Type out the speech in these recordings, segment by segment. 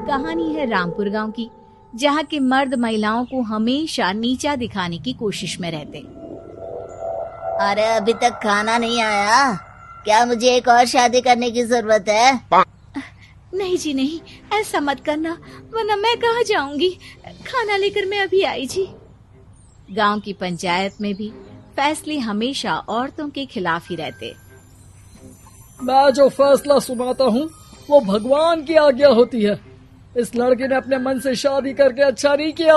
कहानी है रामपुर गांव की, जहां के मर्द महिलाओं को हमेशा नीचा दिखाने की कोशिश में रहते। अरे अभी तक खाना नहीं आया, क्या मुझे एक और शादी करने की जरूरत है? नहीं जी नहीं, ऐसा मत करना, वरना मैं कहाँ जाऊंगी। खाना लेकर मैं अभी आई जी। गांव की पंचायत में भी फैसले हमेशा औरतों के खिलाफ ही रहते। मैं जो फैसला सुनाता हूँ वो भगवान की आज्ञा होती है। इस लड़के ने अपने मन से शादी करके अच्छा नहीं किया।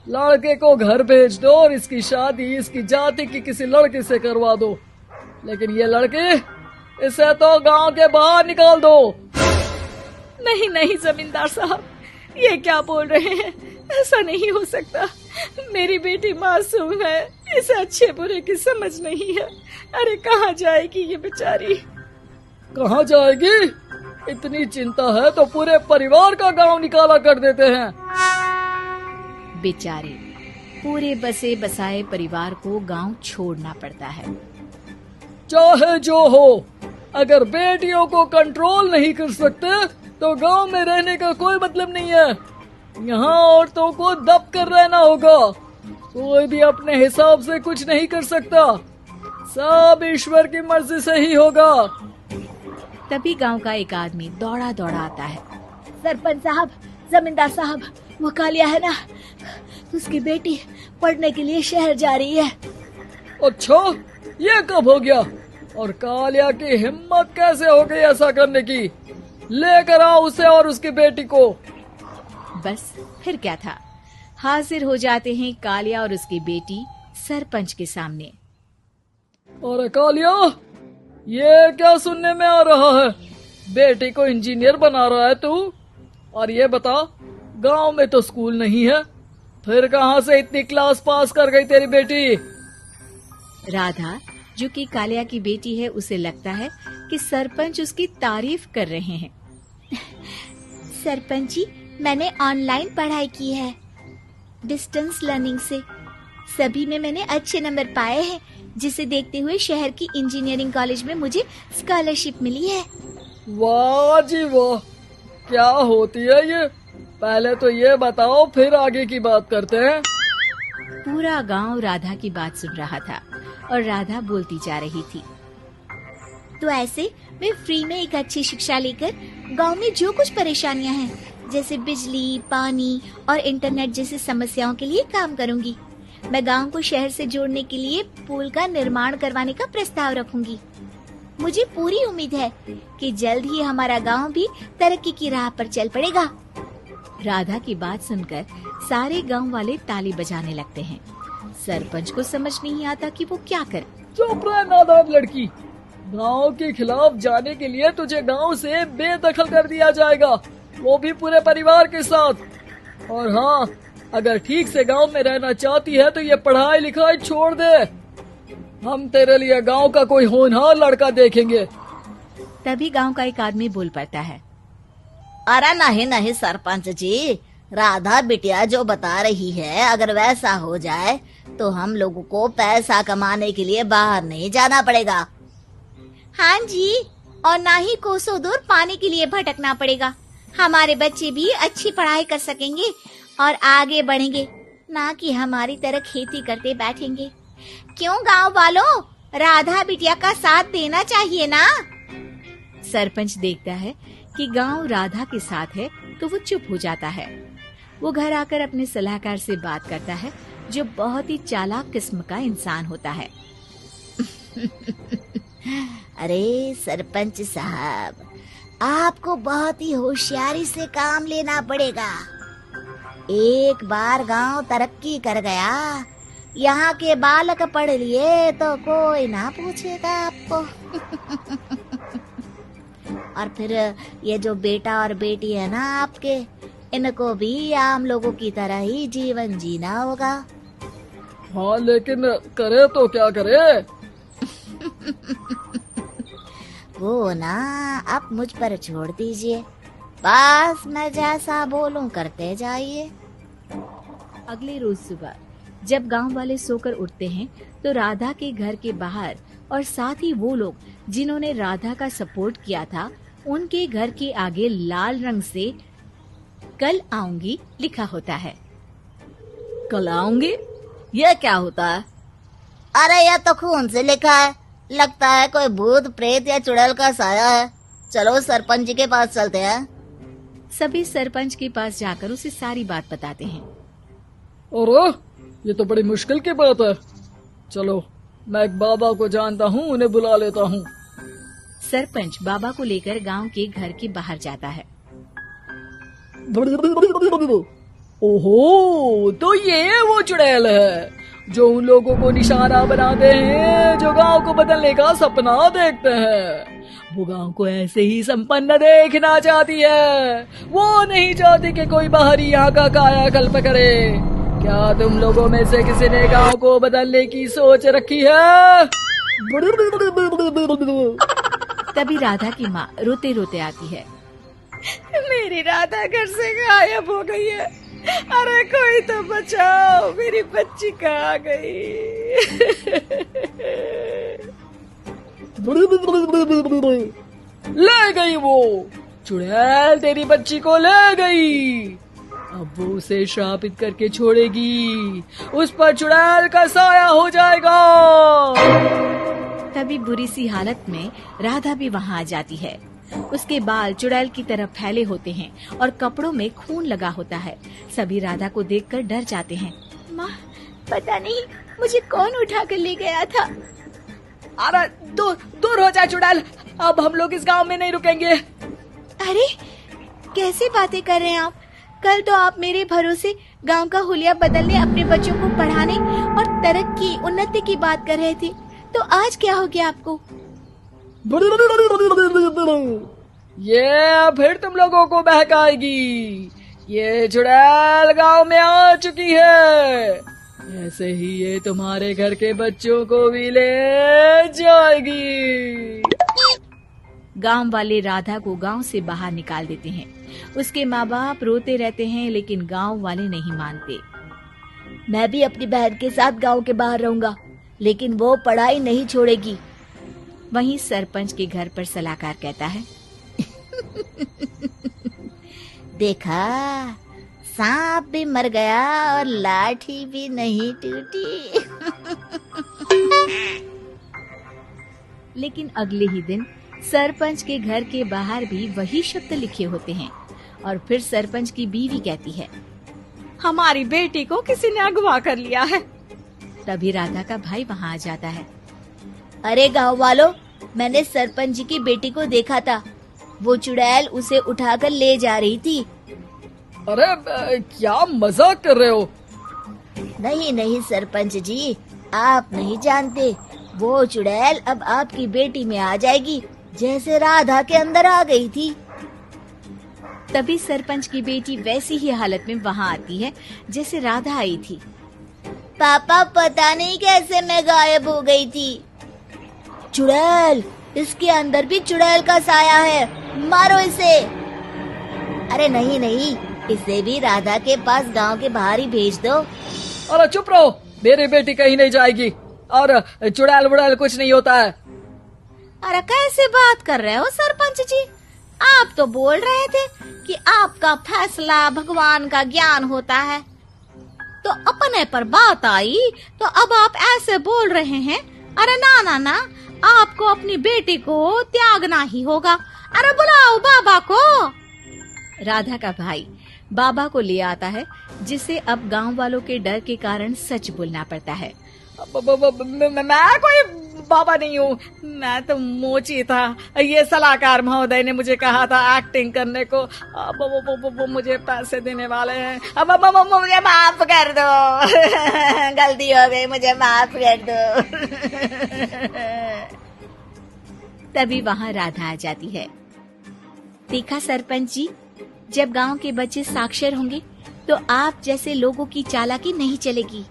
लड़के को घर भेज दो और इसकी शादी इसकी जाति की किसी लड़के से करवा दो, लेकिन ये लड़के, इसे तो गांव के बाहर निकाल दो। नहीं नहीं जमींदार साहब, ये क्या बोल रहे हैं? ऐसा नहीं हो सकता। मेरी बेटी मासूम है, इसे अच्छे बुरे की समझ नहीं है। अरे कहाँ जाएगी ये बेचारी? कहाँ जाएगी? इतनी चिंता है तो पूरे परिवार का गांव निकाला कर देते हैं। बेचारे पूरे बसे बसाए परिवार को गांव छोड़ना पड़ता है। चाहे जो हो, अगर बेटियों को कंट्रोल नहीं कर सकते तो गांव में रहने का कोई मतलब नहीं है। यहाँ औरतों को दब कर रहना होगा। कोई भी अपने हिसाब से कुछ नहीं कर सकता, सब ईश्वर की मर्जी से ही होगा। तभी गांव का एक आदमी दौड़ा दौड़ा आता है। सरपंच साहब, जमींदार साहब, वो कालिया है ना, उसकी बेटी पढ़ने के लिए शहर जा रही है। अच्छा, ये कब हो गया? और कालिया की हिम्मत कैसे हो गई ऐसा करने की? लेकर आओ उसे और उसकी बेटी को। बस फिर क्या था, हाजिर हो जाते हैं कालिया और उसकी बेटी सरपंच के सामने। और कालिया, ये क्या सुनने में आ रहा है? बेटी को इंजीनियर बना रहा है तू? और ये बता, गांव में तो स्कूल नहीं है, फिर कहां से इतनी क्लास पास कर गई तेरी बेटी? राधा, जो कि कालिया की बेटी है, उसे लगता है कि सरपंच उसकी तारीफ कर रहे हैं। सरपंच जी, मैंने ऑनलाइन पढ़ाई की है, डिस्टेंस लर्निंग से। सभी में मैंने अच्छे नंबर पाए हैं, जिसे देखते हुए शहर की इंजीनियरिंग कॉलेज में मुझे स्कॉलरशिप मिली है। वाह जी वाह, क्या होती है ये? पहले तो ये बताओ, फिर आगे की बात करते हैं। पूरा गांव राधा की बात सुन रहा था और राधा बोलती जा रही थी। तो ऐसे मैं फ्री में एक अच्छी शिक्षा लेकर गांव में जो कुछ परेशानियां हैं, जैसे बिजली, पानी और इंटरनेट जैसी समस्याओं के लिए काम करूंगी। मैं गांव को शहर से जोड़ने के लिए पुल का निर्माण करवाने का प्रस्ताव रखूंगी। मुझे पूरी उम्मीद है कि जल्द ही हमारा गांव भी तरक्की की राह पर चल पड़ेगा। राधा की बात सुनकर सारे गांव वाले ताली बजाने लगते हैं। सरपंच को समझ नहीं आता कि वो क्या करे। चुप रह नादान लड़की, गांव के खिलाफ जाने के लिए तुझे गांव से बेदखल कर दिया जाएगा, वो भी पूरे परिवार के साथ। और हाँ, अगर ठीक से गांव में रहना चाहती है तो ये पढ़ाई लिखाई छोड़ दे। हम तेरे लिए गांव का कोई होनहार लड़का देखेंगे। तभी गांव का एक आदमी बोल पड़ता है। अरे नहीं नहीं सरपंच जी, राधा बिटिया जो बता रही है, अगर वैसा हो जाए तो हम लोगों को पैसा कमाने के लिए बाहर नहीं जाना पड़ेगा। हाँ जी, और ना ही कोसों दूर पानी के लिए भटकना पड़ेगा। हमारे बच्चे भी अच्छी पढ़ाई कर सकेंगे और आगे बढ़ेंगे, ना कि हमारी तरह खेती करते बैठेंगे। क्यों गांव वालों, राधा बिटिया का साथ देना चाहिए ना। सरपंच देखता है कि गांव राधा के साथ है तो वो चुप हो जाता है। वो घर आकर अपने सलाहकार से बात करता है, जो बहुत ही चालाक किस्म का इंसान होता है। अरे सरपंच साहब, आपको बहुत ही होशियारी से काम लेना पड़ेगा। एक बार गांव तरक्की कर गया, यहाँ के बालक पढ़ लिए तो कोई ना पूछेगा आपको। और फिर ये जो बेटा और बेटी है ना आपके, इनको भी आम लोगों की तरह ही जीवन जीना होगा। हाँ, लेकिन करे तो क्या करे? वो ना आप मुझ पर छोड़ दीजिए, बस मैं जैसा बोलूं करते जाइए। अगले रोज सुबह जब गांव वाले सोकर उठते हैं तो राधा के घर के बाहर और साथ ही वो लोग जिन्होंने राधा का सपोर्ट किया था, उनके घर के आगे लाल रंग से कल आऊंगी लिखा होता है। कल आऊंगी, ये क्या होता है? अरे यह तो खून से लिखा है, लगता है कोई भूत प्रेत या चुड़ैल का साया है। चलो सरपंच जी के पास चलते हैं। सभी सरपंच के पास जाकर उसे सारी बात बताते हैं। अरे ये तो बड़ी मुश्किल की बात है। चलो मैं एक बाबा को जानता हूँ, उन्हें बुला लेता हूँ। सरपंच बाबा को लेकर गांव के घर के बाहर जाता है। ओहो, तो ये वो चुड़ैल है जो उन लोगों को निशाना बनाते हैं जो गांव को बदलने का सपना देखते हैं। वो गांव को ऐसे ही संपन्न देखना चाहती है, वो नहीं चाहती कि कोई बाहरी यहाँ का कायाकल्प करे। क्या तुम लोगों में से किसी ने गांव को बदलने की सोच रखी है? तभी राधा की माँ रोते रोते आती है। मेरी राधा घर से गायब हो गई है। अरे कोई तो बचाओ, मेरी बच्ची कहाँ गई? ले गई वो चुड़ैल, तेरी बच्ची को ले गई। अब वो उसे श्रापित करके छोड़ेगी, उस पर चुड़ैल का साया हो जाएगा। तभी बुरी सी हालत में राधा भी वहाँ आ जाती है। उसके बाल चुड़ैल की तरफ फैले होते हैं और कपड़ों में खून लगा होता है। सभी राधा को देखकर डर जाते हैं। माँ, पता नहीं मुझे कौन उठा कर ले गया था। अरे दूर हो जा चुड़ैल, अब हम लोग इस गांव में नहीं रुकेंगे। अरे कैसी बातें कर रहे हैं आप? कल तो आप मेरे भरोसे गांव का हुलिया बदलने, अपने बच्चों को पढ़ाने और तरक्की उन्नति की बात कर रहे थे, तो आज क्या हो गया आपको? ये फिर तुम लोगों को बहकाएगी। ये चुड़ैल गांव में आ चुकी है, ऐसे ही ये तुम्हारे घर के बच्चों को भी ले जाएगी। गांव वाले राधा को गांव से बाहर निकाल देते हैं। उसके माँ बाप रोते रहते हैं, लेकिन गांव वाले नहीं मानते। मैं भी अपनी बहन के साथ गांव के बाहर रहूंगा, लेकिन वो पढ़ाई नहीं छोड़ेगी। वहीं सरपंच के घर पर सलाहकार कहता है। देखा, सांप भी मर गया और लाठी भी नहीं टूटी। लेकिन अगले ही दिन सरपंच के घर के बाहर भी वही शब्द लिखे होते हैं। और फिर सरपंच की बीवी कहती है, हमारी बेटी को किसी ने अगवा कर लिया है। तभी राधा का भाई वहाँ आ जाता है। अरे गांव वालों, मैंने सरपंच जी की बेटी को देखा था। वो चुड़ैल उसे उठाकर ले जा रही थी। अरे क्या मजाक कर रहे हो? नहीं सरपंच जी, आप नहीं जानते। वो चुड़ैल अब आपकी बेटी में आ जाएगी, जैसे राधा के अंदर आ गई थी। तभी सरपंच की बेटी वैसी ही हालत में वहाँ आती है जैसे राधा आई थी। पापा, पता नहीं कैसे मैं गायब हो गई थी। चुड़ैल, इसके अंदर भी चुड़ैल का साया है, मारो इसे। अरे नहीं, इसे भी राधा के पास गांव के बाहर ही भेज दो। अरे चुप रहो, मेरी बेटी कहीं नहीं जाएगी और चुड़ैल वुड़ैल कुछ नहीं होता है। अरे कैसे बात कर रहे हो सरपंच जी? आप तो बोल रहे थे कि आपका फैसला भगवान का ज्ञान होता है, तो अपने पर बात आई तो अब आप ऐसे बोल रहे हैं। अरे ना, आपको अपनी बेटी को त्यागना ही होगा। अरे बुलाओ बाबा को। राधा का भाई बाबा को ले आता है, जिसे अब गांव वालों के डर के कारण सच बोलना पड़ता है। मैं कोई बाबा नहीं हूँ, मैं तो मोची था। ये सलाहकार महोदय ने मुझे कहा था एक्टिंग करने को। वो मुझे पैसे देने वाले हैं। अब मुझे माफ कर दो। गलती हो गई, मुझे माफ कर दो। तभी वहाँ राधा आ जाती है। देखा सरपंच जी, जब गांव के बच्चे साक्षर होंगे तो आप जैसे लोगों की चालाकी नहीं चलेगी।